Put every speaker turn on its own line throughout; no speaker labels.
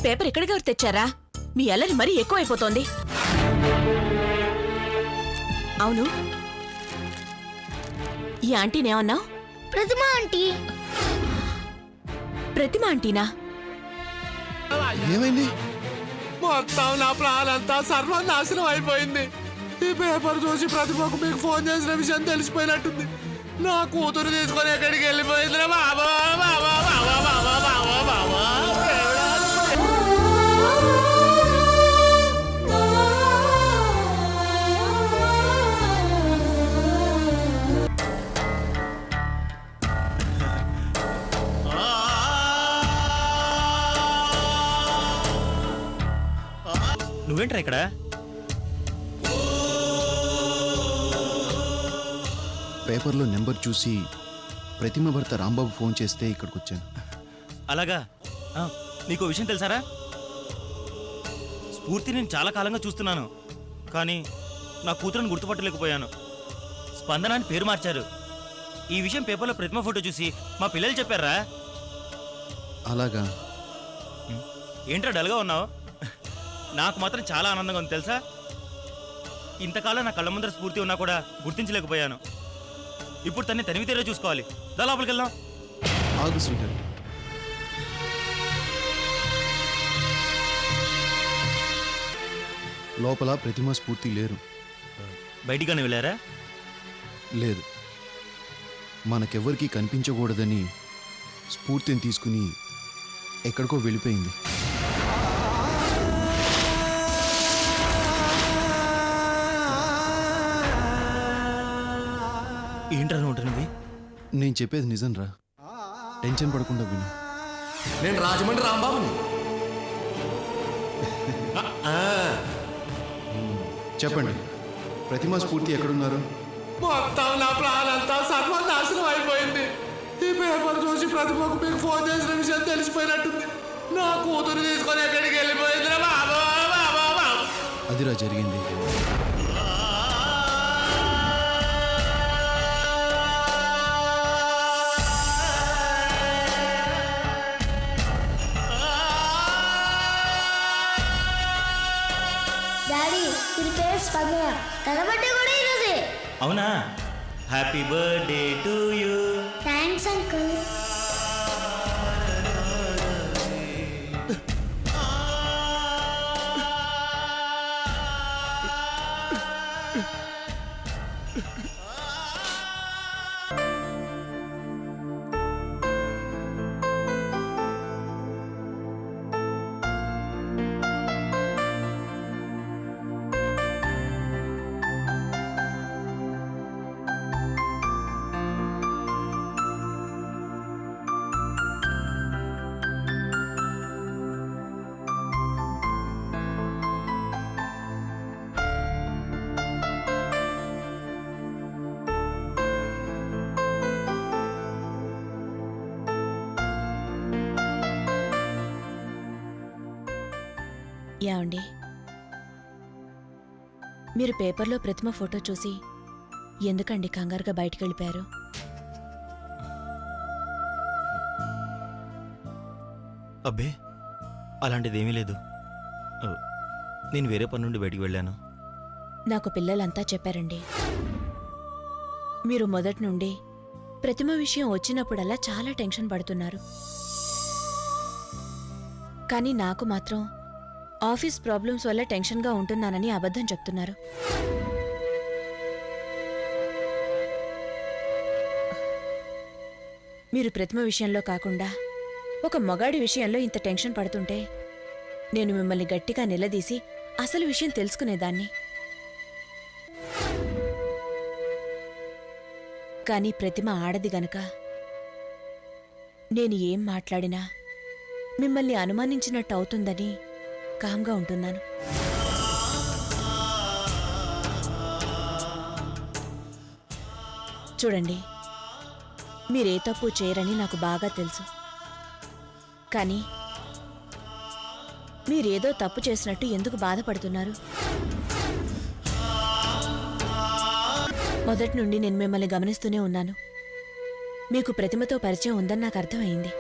Paper ఇక్కడికి ఎవరు తెచ్చారా? మీ అల్లరి మరీ ఎక్కువైపోతోంది. అవును, ఈ ఆంటీనేమన్నావు?
ప్రతిమ ఆంటీ.
ప్రతిమ ఆంటీనా?
ఏమైంది?
మొత్తం నా ప్రాణంతా సర్వనాశనం అయిపోయింది. ఈ పేపర్ చూసి ప్రతిభకు మీకు ఫోన్ చేసిన విషయం తెలిసిపోయినట్టుంది. నా కూతురు తీసుకొని ఎక్కడికి వెళ్ళిపోయిందిరా బాబా బాబా బాబా బాబా బాబా బాబా.
నువ్వేంట్రా ఇక్కడ?
పేపర్లో నెంబర్ చూసి ప్రతిమ భర్త రాంబాబు ఫోన్ చేస్తే ఇక్కడికి వచ్చాను.
అలాగా? నీకు విషయం తెలుసారా? స్ఫూర్తి నేను చాలా కాలంగా చూస్తున్నాను, కానీ నా కూతురుని గుర్తుపట్టలేకపోయాను. స్పందన అని పేరు మార్చారు. ఈ విషయం పేపర్లో ప్రతిమ ఫోటో చూసి మా పిల్లలు చెప్పారా?
అలాగా?
ఏంట్రా డల్గా ఉన్నావు? నాకు మాత్రం చాలా ఆనందంగా ఉంది తెలుసా. ఇంతకాలం నా కళ్ళ ముందర స్ఫూర్తి ఉన్నా కూడా గుర్తించలేకపోయాను. ఇప్పుడు తన్ని తనివి తీరే చూసుకోవాలి. దా లోపలికి వెళ్దాం.
ఆగు శ్రీధర్. లోపల ప్రతిమ స్ఫూర్తి లేరు.
బయటిగానే వెళ్ళారా?
లేదు, మనకెవ్వరికీ కనిపించకూడదని స్ఫూర్తిని తీసుకుని ఎక్కడికో వెళ్ళిపోయింది.
ఏంట్రా ఉంటున్నది?
నేను చెప్పేది నిజం రా, టెన్షన్ పడకుండా విను.
నేను రాజమండ్రి రాంబాబుని.
చెప్పండి, ప్రతిమ స్ఫూర్తి ఎక్కడున్నారు?
మొత్తం నా ప్రాణంతా సర్వనాశనం అయిపోయింది. ఈ పేపర్ చూసి ప్రతిభకు మీకు ఫోన్ చేసిన విషయం తెలిసిపోయినట్టుంది. నా కూతురు తీసుకొని ఎక్కడికి వెళ్ళిపోయిందిరా బాబా బాబా బాబా.
అదిరా జరిగింది.
డాడీ, దీని పేరు స్పందన. తన బర్త్డే కూడా ఈరోజే.
అవునా? Happy birthday to you.
Thanks uncle.
యాండి, మీరు పేపర్లో ప్రతిమ ఫోటో చూసి ఎందుకండి కంగారుగా బయటికి వెళ్ళిపోయారు?
అబ్బే, అలాంటిదేమీ లేదు. నేను వేరే పని నుండి బయటికి వెళ్ళాను.
నాకు పిల్లలంతా చెప్పారండి, మీరు మొదటి నుండి ప్రతిమ విషయం వచ్చినప్పుడల్లా చాలా టెన్షన్ పడుతున్నారు. కానీ నాకు మాత్రం ఆఫీస్ ప్రాబ్లమ్స్ వల్ల టెన్షన్గా ఉంటున్నానని అబద్ధం చెప్తున్నారు. మీరు ప్రతిమ విషయంలో కాకుండా ఒక మగాడి విషయంలో ఇంత టెన్షన్ పడుతుంటే నేను మిమ్మల్ని గట్టిగా నిలదీసి అసలు విషయం తెలుసుకునేదాన్ని. కానీ ప్రతిమ ఆడది గనక నేను ఏం మాట్లాడినా మిమ్మల్ని అనుమానించినట్టు అవుతుందని కామ్గా ఉంటున్నాను. చూడండి, మీరే తప్పు చేయరని నాకు బాగా తెలుసు. కానీ మీరేదో తప్పు చేసినట్టు ఎందుకు బాధపడుతున్నారు? మొదటి నుండి నేను మిమ్మల్ని గమనిస్తూనే ఉన్నాను. మీకు ప్రతిమతో పరిచయం ఉందని నాకు అర్థమైంది.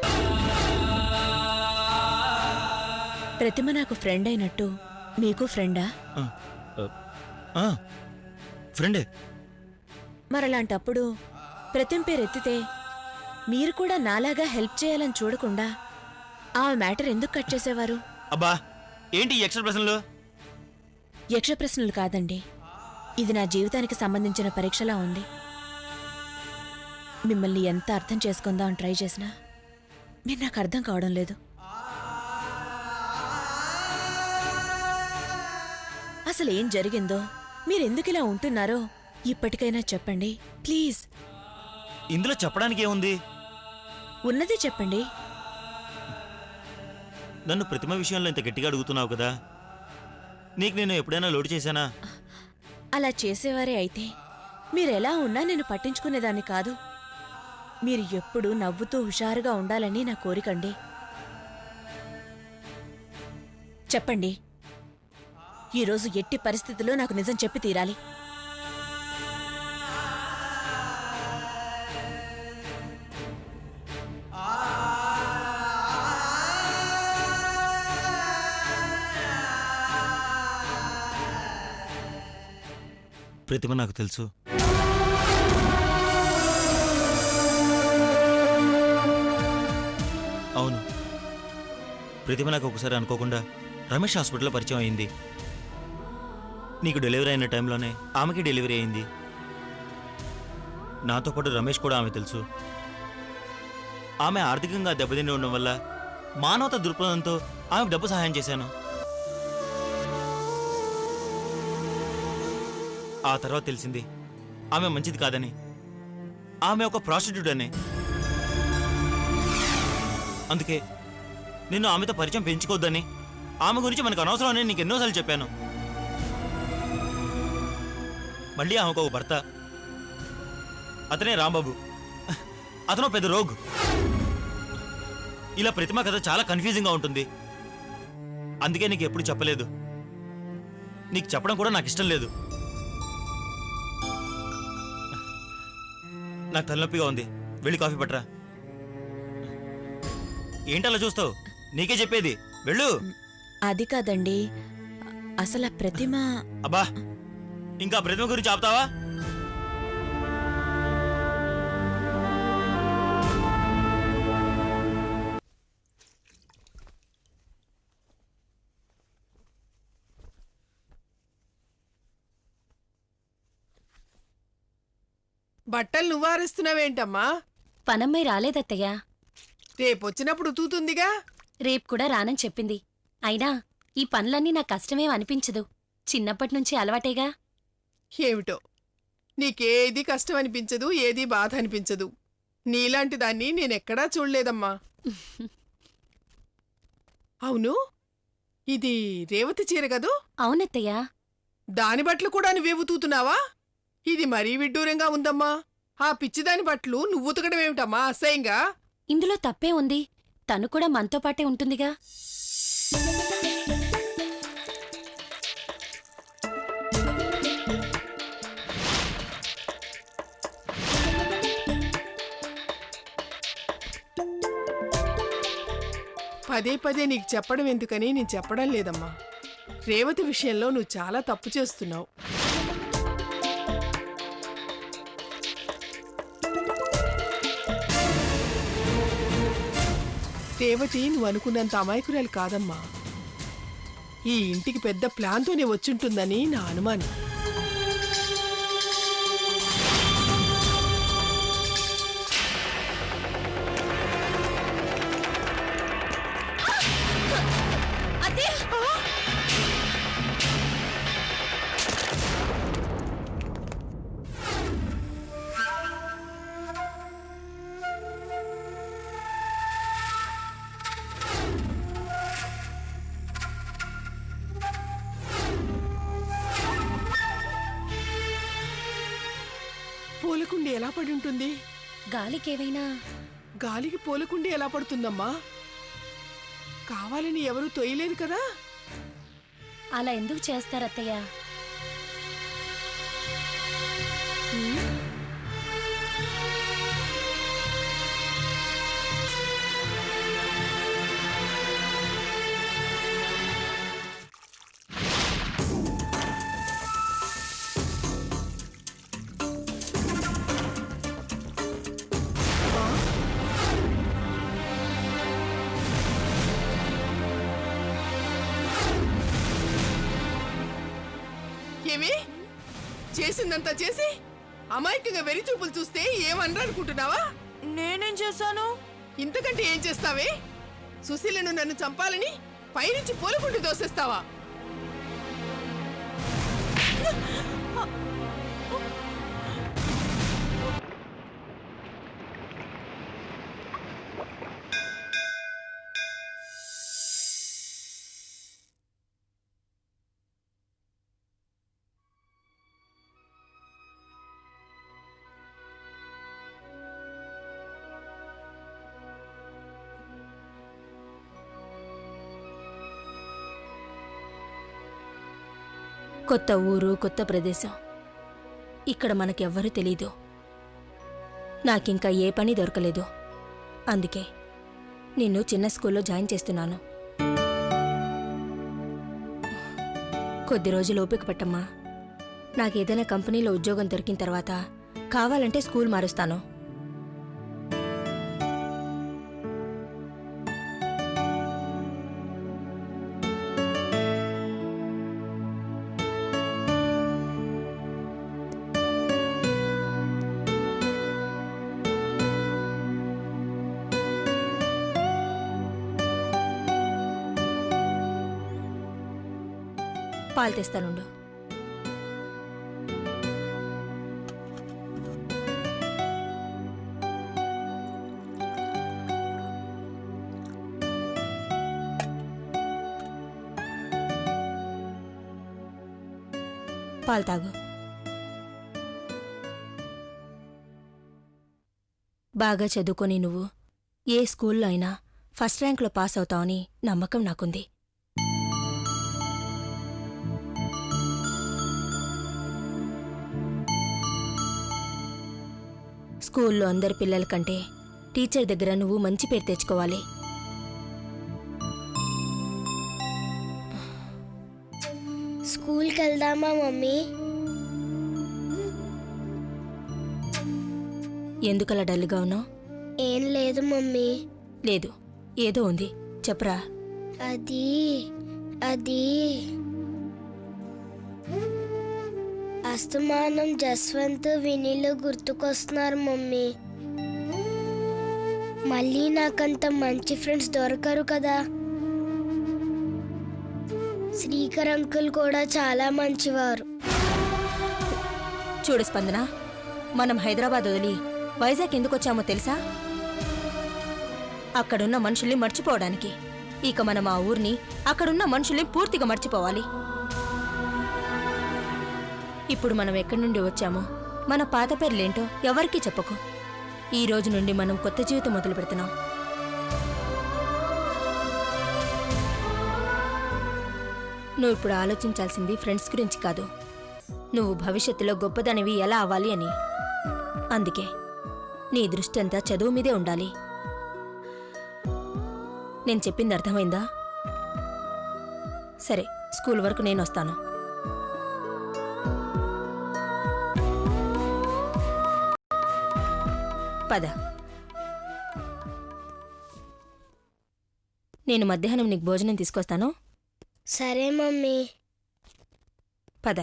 ప్రతిమ నాకు ఫ్రెండ్ అయినట్టు మీకు ఫ్రెండా?
ఆ, ఆ, ఫ్రెండే.
మరలాంటప్పుడు ప్రతిమ పేరు ఎత్తితే మీరు కూడా నాలాగా హెల్ప్ చేయాలని చూడకుండా ఆ మ్యాటర్ ఎందుకు కట్ చేసేవారు?
అబ్బా ఏంటి ఈ ఎక్స్ట్రా ప్రశ్నలు?
యక్ష ప్రశ్నలు కాదండి, ఇది నా జీవితానికి సంబంధించిన పరీక్షలా ఉంది. మిమ్మల్ని ఎంత అర్థం చేసుకుందాం ట్రై చేసినా మీరు నాకు అర్థం కావడం లేదు. అసలు ఏం జరిగిందో, మీరెందుకిలా ఉంటున్నారో ఇప్పటికైనా చెప్పండి ప్లీజ్.
ఇందులో చెప్పడానికి ఏముంది?
ఉన్నదే చెప్పండి.
నన్ను ప్రతిమ విషయంలో ఇంత గట్టిగా అడుగుతున్నావు కదా, నీకు నేను ఎప్పుడైనా లోటు చేశానా?
అలా చేసేవారే అయితే మీరెలా ఉన్నా నేను పట్టించుకునేదాన్ని కాదు. మీరు ఎప్పుడూ నవ్వుతూ హుషారుగా ఉండాలని నా కోరికండి. చెప్పండి, ఈరోజు ఎట్టి పరిస్థితుల్లో నాకు నిజం చెప్పి తీరాలి.
ప్రతిమ నాకు తెలుసు. అవును, ప్రతిమ నాకు ఒకసారి అనుకోకుండా రమేష్ హాస్పిటల్లో పరిచయం అయింది. నీకు డెలివరీ అయిన టైంలోనే ఆమెకి డెలివరీ అయింది. నాతో పాటు రమేష్ కూడా ఆమె తెలుసు. ఆమె ఆర్థికంగా దెబ్బతిని ఉండడం వల్ల మానవత దృక్పథంతో ఆమెకు డబ్బు సహాయం చేశాను. ఆ తర్వాత తెలిసింది ఆమె మంచిది కాదని, ఆమె ఒక ప్రాస్టిట్యూట్ అని. అందుకే నిన్ను ఆమెతో పరిచయం పెంచుకోవద్దని, ఆమె గురించి మనకు అనవసరం అని నీకు ఎన్నోసార్లు చెప్పాను. మళ్ళీ ఆమెకు ఒక భర్త, అతనే రాంబాబు. అతను పెద్ద రోగ్. ఇలా ప్రతిమ కథ చాలా కన్ఫ్యూజింగ్గా ఉంటుంది. అందుకే నీకు ఎప్పుడు చెప్పలేదు. నీకు చెప్పడం కూడా నాకు ఇష్టం లేదు. నాకు తలనొప్పిగా ఉంది, వెళ్ళి కాఫీ పట్టరా. ఏంటలా చూస్తావు? నీకే చెప్పేది, వెళ్ళు.
అది కాదండి, అసలు ఆ ప్రతిమ.
అబ్బా, ఇంకా ప్రతిమ గురించి ఆపుతావా?
బట్టలు నువ్వారేస్తున్నావేంటమ్మా?
పనమ్మాయి రాలేదత్తయ్యా.
రేపొచ్చినప్పుడు ఉతుకుతుందిగా.
రేపు కూడా రానని చెప్పింది. అయినా ఈ పనులన్నీ నాకు కష్టమేం అనిపించదు. చిన్నప్పటినుంచి అలవాటేగా.
ఏమిటో, నీకేది కష్టం అనిపించదు, ఏది బాధ అనిపించదు. నీలాంటి దాన్ని నేనెక్కడా చూడలేదమ్మా. అవును, ఇది రేవతి చీర కదూ?
అవునత్తయ్యా.
దాని బట్టలు కూడా నువ్వే ఉతుకుతున్నావా? ఇది మరీ విడ్డూరంగా ఉందమ్మా. ఆ పిచ్చిదాని బట్టలు నువ్వు ఉతకడమేమిటమ్మా అసహ్యంగా?
ఇందులో తప్పే ఉంది, తను కూడా మనతో పాటే ఉంటుందిగా.
పదే పదే నీకు చెప్పడం ఎందుకని నేను చెప్పడం లేదమ్మా. రేవతి విషయంలో నువ్వు చాలా తప్పు చేస్తున్నావు. రేవతి నువ్వు అనుకున్నంత అమాయకురాలు కాదమ్మా. ఈ ఇంటికి పెద్ద ప్లాన్తోనే వచ్చుంటుందని నా అనుమానం. పూలకుండి ఎలా పడి ఉంటుంది?
గాలికేవైనా.
గాలికి పూలకుండి ఎలా పడుతుందమ్మా? కావాలని ఎవరూ తొయ్యలేదు కదా.
అలా ఎందుకు చేస్తారత్తయ్యా?
చేయాల్సిందంతా చేసి అమాయకంగా వెరి చూపులు చూస్తే ఏమనరనుకుంటున్నావా?
నేనేం చేశాను?
ఇంతకంటే ఏం చేస్తావే? సుశీలను నన్ను చంపాలని పైనుంచి పూలకుండి దోసేస్తావా?
కొత్త ఊరు, కొత్త ప్రదేశం. ఇక్కడ మనకెవ్వరూ తెలీదు. నాకింకా ఏ పని దొరకలేదు. అందుకే నిన్ను చిన్న స్కూల్లో జాయిన్ చేస్తున్నాను. కొద్ది రోజులు ఓపిక పట్టమ్మా. నాకేదైనా కంపెనీలో ఉద్యోగం దొరికిన తర్వాత కావాలంటే స్కూల్ మారుస్తాను. పాలు తెస్తానుండు. పాలు తాగు. బాగా చదువుకొని నువ్వు ఏ స్కూల్లో అయినా ఫస్ట్ ర్యాంక్లో పాస్ అవుతావని నమ్మకం నాకుంది. స్కూల్లో అందరి పిల్లల కంటే టీచర్ దగ్గర నువ్వు మంచి పేరు తెచ్చుకోవాలి.
స్కూల్కి వెళ్దామా మమ్మీ?
ఎందుకలా డల్గా ఉన్నావు?
ఏం లేదు మమ్మీ.
లేదు, ఏదో ఉంది, చెప్పరా.
అది అది అస్తమానం జస్వంత్ వినీలు గుర్తుకొస్తున్నారు మమ్మీ. మళ్ళీ నాకంత మంచి ఫ్రెండ్స్ దొరకరు కదా. శ్రీకర్ అంకుల్ కూడా చాలా మంచివారు.
చూడు స్పందన, మనం హైదరాబాద్ వదిలి వైజాగ్ ఎందుకొచ్చామో తెలుసా? అక్కడున్న మనుషుల్ని మర్చిపోవడానికి. ఇక మనం ఆ ఊరిని, అక్కడున్న మనుషుల్ని పూర్తిగా మర్చిపోవాలి. ఇప్పుడు మనం ఎక్కడి నుండి వచ్చామో, మన పాత పేర్లేంటో ఎవరికీ చెప్పకు. ఈ రోజు నుండి మనం కొత్త జీవితం మొదలు పెడుతున్నాం. నువ్వు ఇప్పుడు ఆలోచించాల్సింది ఫ్రెండ్స్ గురించి కాదు, నువ్వు భవిష్యత్తులో గొప్పదనివి ఎలా అవ్వాలి అని. అందుకే నీ దృష్టి అంతా చదువు మీదే ఉండాలి. నేను చెప్పింది అర్థమైందా? సరే, స్కూల్ వరకు నేను వస్తాను. పద. నేను మధ్యాహ్నం నీకు భోజనం తీసుకొస్తాను.
సరే మమ్మీ.
పద.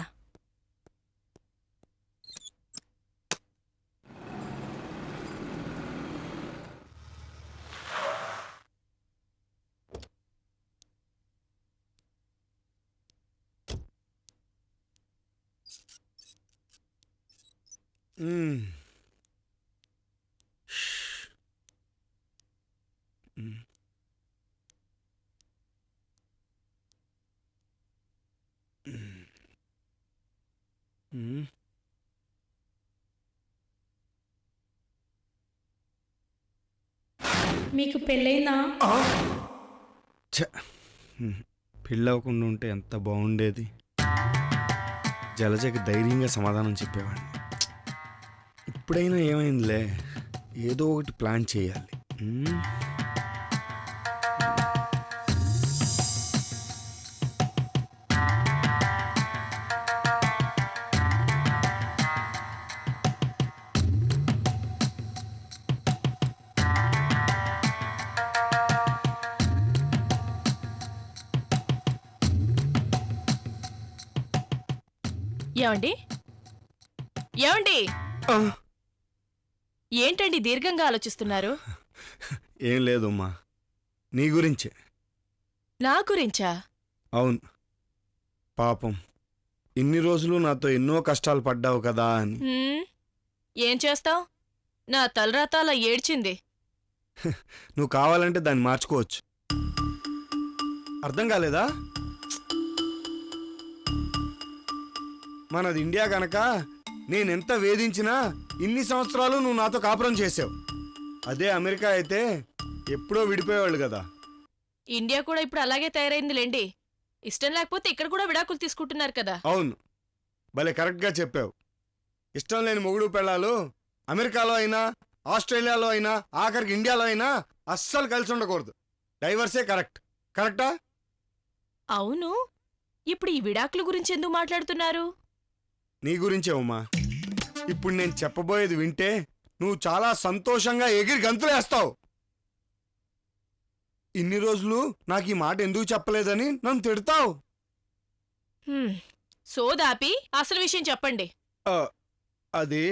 మీకు పెళ్ళైందా?
పెళ్ళవకుండా ఉంటే ఎంత బాగుండేది. జలజకి ధైర్యంగా సమాధానం చెప్పేవాడిని. ఇప్పుడైనా ఏమైందిలే, ఏదో ఒకటి ప్లాన్ చేయాలి.
ఏమండి,
ఏమండి ఏంటండి దీర్ఘంగా ఆలోచిస్తున్నారు?
ఏం లేదమ్మా, నీ గురించే.
నా గురించా?
అవును, పాపం ఇన్ని రోజులు నాతో ఎన్నో కష్టాలు పడ్డావు కదా అని.
ఏం చేస్తావ్? నా తలరాత అలా ఏడ్చింది.
నువ్వు కావాలంటే దాన్ని మార్చుకోవచ్చు. అర్థం కాలేదా? మనది ఇండియా గనక నేనెంత వేధించినా ఇన్ని సంవత్సరాలు నువ్వు నాతో కాపురం చేసావు. అదే అమెరికా అయితే ఎప్పుడో విడిపోయేవాళ్ళు కదా.
ఇండియా కూడా ఇప్పుడు అలాగే తయారైందిలేండి. ఇష్టం లేకపోతే ఇక్కడ కూడా విడాకులు తీసుకుంటున్నారు కదా.
అవును, భలే కరెక్ట్గా చెప్పావు. ఇష్టం లేని మొగుడు పెళ్ళాలు అమెరికాలో అయినా, ఆస్ట్రేలియాలో అయినా, ఆఖరికి ఇండియాలో అయినా అస్సలు కలిసి ఉండకూడదు. డైవర్సే కరెక్ట్. కరెక్టా?
అవును, ఇప్పుడు ఈ విడాకుల గురించి ఎందుకు మాట్లాడుతున్నారు?
నీ గురించే ఉమ్మా. ఇప్పుడు నేను చెప్పబోయేది వింటే నువ్వు చాలా సంతోషంగా ఎగిరి గంతులేస్తావు. ఇన్ని రోజులు నాకు ఈ మాట ఎందుకు చెప్పలేదని నన్ను తిడతావు.
సోదాపి అసలు విషయం చెప్పండి.
అది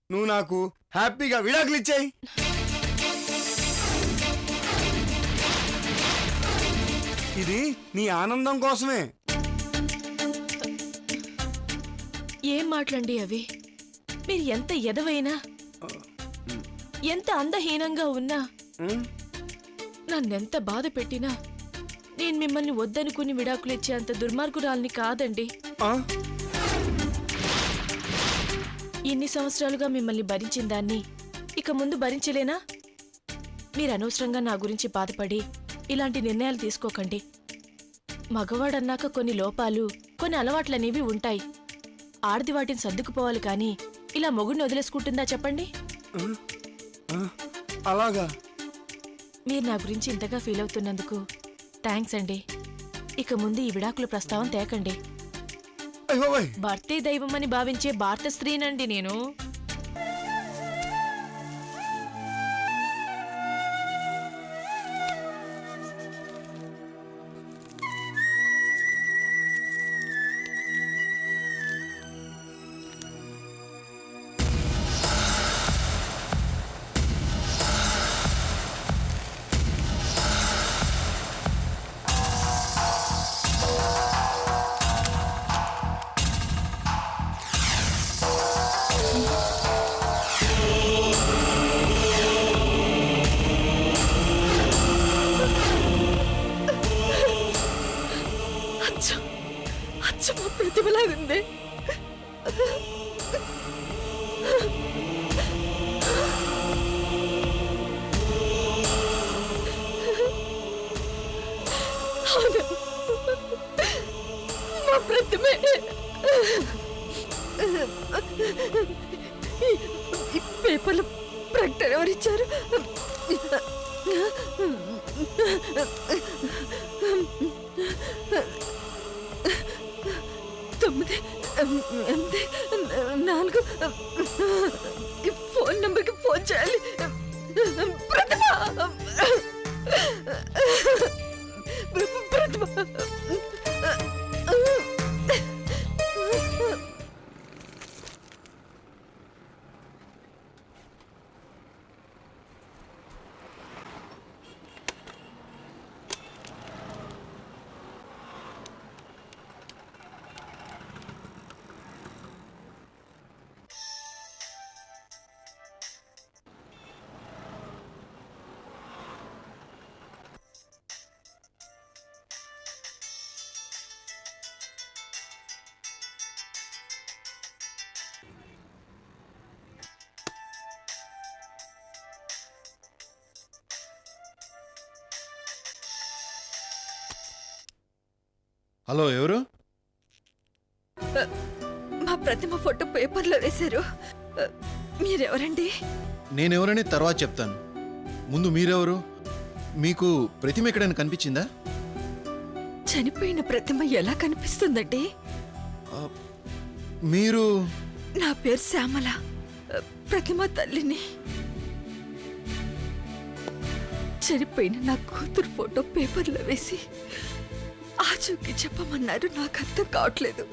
నువ్వు నాకు హ్యాపీగా విడాకులు ఇచ్చాయి. ఇది నీ ఆనందం కోసమే.
ఏం మాటలండి అవి? మీరు ఎంత ఎదవైనా, ఎంత అందహీనంగా ఉన్నా, నన్నెంత బాధ పెట్టినా నేను మిమ్మల్ని వద్దనుకుని విడాకులు ఇచ్చేంత దుర్మార్గురాల్ని కాదండి. ఇన్ని సంవత్సరాలుగా మిమ్మల్ని భరించిన దాన్ని ఇక ముందు భరించలేనా? మీరు అనవసరంగా నా గురించి బాధపడి ఇలాంటి నిర్ణయాలు తీసుకోకండి. మగవాడన్నాక కొన్ని లోపాలు, కొన్ని అలవాట్లనేవి ఉంటాయి. ఆడది వాటిని సర్దుకుపోవాలి కానీ ఇలా మొగుడిని వదిలేసుకుంటుందా చెప్పండి?
అలాగా?
మీరు నా గురించి ఇంతగా ఫీల్ అవుతున్నందుకు థ్యాంక్స్ అండి. ఇక ముందు ఈ విడాకుల ప్రస్తావన తేకండి. భర్తే దైవమని భావించే భారత స్త్రీనండి నేను. అచ్చమా ప్రతిభలాగుంది. మా ప్రతిమే. ఈ పేపర్లో ప్రకటన ఎవరిచ్చారు? తొమ్మిది 4 ఈ ఫోన్ నెంబర్కి ఫోన్ చేయాలి. ప్రతిభ ప్రతిభ
హలో, ఎవరు?
మా ప్రతిమ ఫోటో పేపర్లో వేశారు. మీరెవరండి?
నేనెవరని తర్వాత చెప్తాను. ముందు మీరెవరు? మీకు ప్రతిమ ఎక్కడైనా కనిపించిందా?
చనిపోయిన ప్రతిమ ఎలా కనిపిస్తుందండి?
మీరు?
నా పేరు శ్యామల, ప్రతిమ తల్లిని. చనిపోయిన నా కూతురు ఫోటో పేపర్లో వేసి ఆచూకీ చెప్పమన్నారు. నాకు అర్థం కావట్లేదు.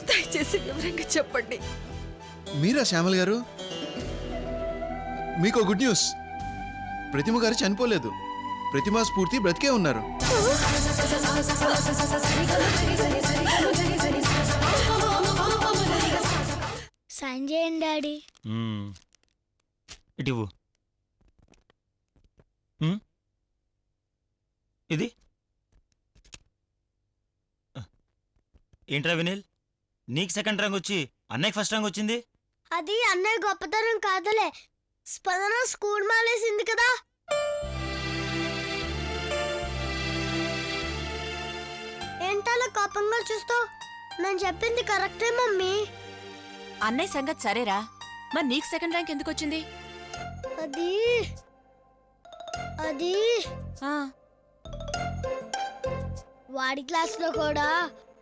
దయచేసి వివరంగా చెప్పండి.
మీరా శ్యామల్ గారు? మీకు గుడ్ న్యూస్. ప్రతిమ గారు చనిపోలేదు. ప్రతిమ స్ఫూర్తి బ్రతికే ఉన్నారు.
సైన్ చేయండి డాడీ.
ఇటివ్వు. ఇది ఏంట్రా వినీల్, నీకు సెకండ్ ర్యాంక్ వచ్చి అన్నయ్యకి ఫస్ట్ ర్యాంక్ వచ్చింది.
అది అన్నయ్య గొప్పతనం కాదులే, స్పందన స్కూల్ మానేసింది కదా. ఏంటలా కోపంగా చూస్తావు? నేను చెప్పింది కరెక్టే మమ్మీ.
అన్నయ్య సంగతి సరేరా, మరి నీకు సెకండ్ ర్యాంక్ ఎందుకు వచ్చింది?
అది అది
ఆ,
వాడి క్లాస్ లో కూడా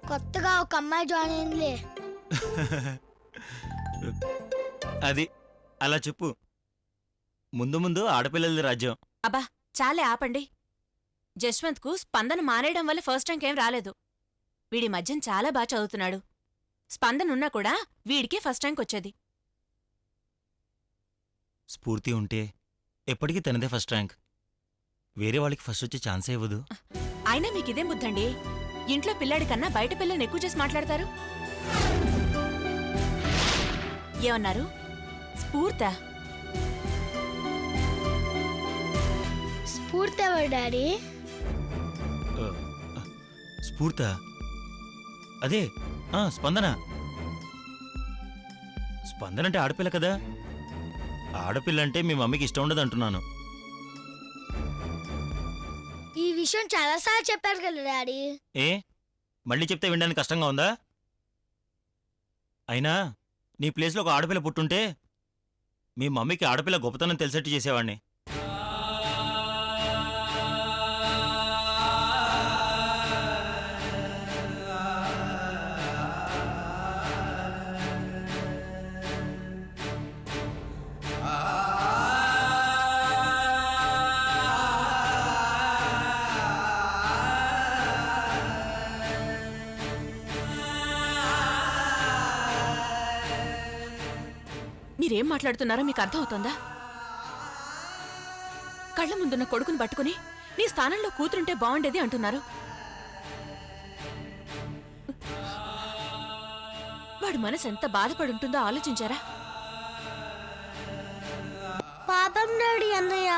కొత్తగా ఒక అమ్మాయి జాయిన్ అయిందిలే.
అది అలా చెప్పు. ముందు ముందు ఆడపిల్లలది రాజ్యం.
అబ్బా చాలే ఆపండి. జశ్వంత్కు స్పందన మానేయడం వల్ల ఫస్ట్ ర్యాంక్ ఏం రాలేదు. వీడి మధ్యం చాలా బాగా చదువుతున్నాడు. స్పందన ఉన్నా కూడా వీడికే ఫస్ట్ ర్యాంక్ వచ్చేది.
స్ఫూర్తి ఉంటే ఎప్పటికీ తనదే ఫస్ట్ ర్యాంక్. వేరే వాళ్ళకి ఫస్ట్ వచ్చే ఛాన్సే ఇవ్వదు.
అయినా మీకిదేం బుద్ధండి? ఇంట్లో పిల్లాడి కన్నా బయట పిల్లని ఎక్కువ చేసి మాట్లాడతారు. ఏమన్నారు? స్ఫూర్తా?
స్ఫూర్తి ఎవరు డాడీ?
స్ఫూర్త అదే స్పందన. స్పందన అంటే ఆడపిల్ల కదా. ఆడపిల్ల అంటే మీ మమ్మీకి ఇష్టం ఉండదు అంటున్నాను.
ఈ విషయం చాలాసార్లు చెప్పారు కదా డాడీ.
ఏ మళ్ళీ చెప్తే వినడానికి కష్టంగా ఉందా? అయినా నీ ప్లేస్లో ఒక ఆడపిల్ల పుట్టుంటే మీ మమ్మీకి ఆడపిల్ల గొప్పతనం తెలిసేట్టు చేసేవాడిని.
మీరేం మాట్లాడుతున్నారో మీకు అర్థమవుతోందా? కళ్ళ ముందున్న కొడుకుని పట్టుకుని నీ స్థానంలో కూతురుంటే బాగుండేది అంటున్నారు. వాడి మనసు ఎంత బాధపడుంటుందో ఆలోచించారా?
పాపం డాడీ అన్నయ్య.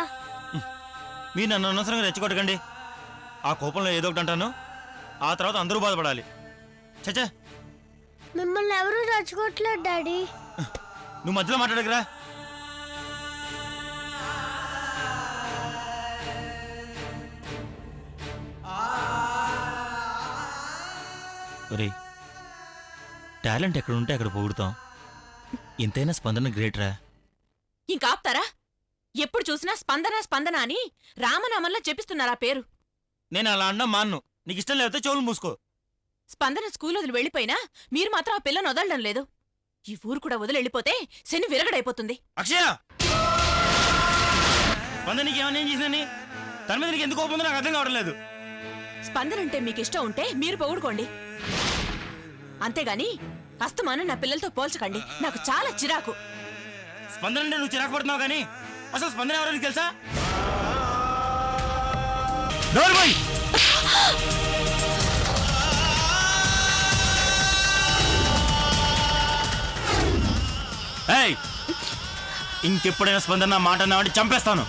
మీరు నన్ను అనవసరంగా రెచ్చగొట్టకండి. ఆ కోపంలో ఏదో ఒకటి అంటాను, ఆ తర్వాత అందరూ బాధపడాలి. చచ్చా,
మిమ్మల్ని ఎవరూ రచ్చుకోవట్లేదు డాడీ.
నువ్వు మధ్యలో మాట్లాడకురా. ఒరేయ్, టాలెంట్ ఎక్కడుంటే అక్కడ పొగుడుతాం. ఇంతైనా స్పందన గ్రేట్ రా.
ఇంకాప్తారా? ఎప్పుడు చూసినా స్పందన స్పందన అని రామనామంలా చెప్పిస్తున్నారా పేరు?
నేను అలా అన్నా మాన్ను. నీకు ఇష్టం లేకపోతే చెవులు మూసుకో.
స్పందన స్కూల్ వదిలి వెళ్ళిపోయినా మీరు మాత్రం ఆ పిల్లను వదలడం లేదు. ఈ ఊరు కూడా వదిలి వెళ్ళిపోతే శని విరగడైపోతుంది.
అక్షయ, స్పందన నీకేమన్నా ఏం చేసిందని తన మీద నీకు ఎందుకు కోపం నాకు అర్థం కావడం లేదు.
స్పందనంటే మీకు ఇష్టం ఉంటే మీరు పొగుడుకోండి, అంతేగాని అస్తమానం నా పిల్లలతో పోల్చకండి. నాకు చాలా చిరాకు.
స్పందన అంటే నువ్వు చిరాకు పడుతున్నావు, కానీ అసలు స్పందన ఎవరో నీకు తెలుసా? ఇంకెప్పుడైనా స్పందన మాట అన్నావంటే చంపేస్తాను.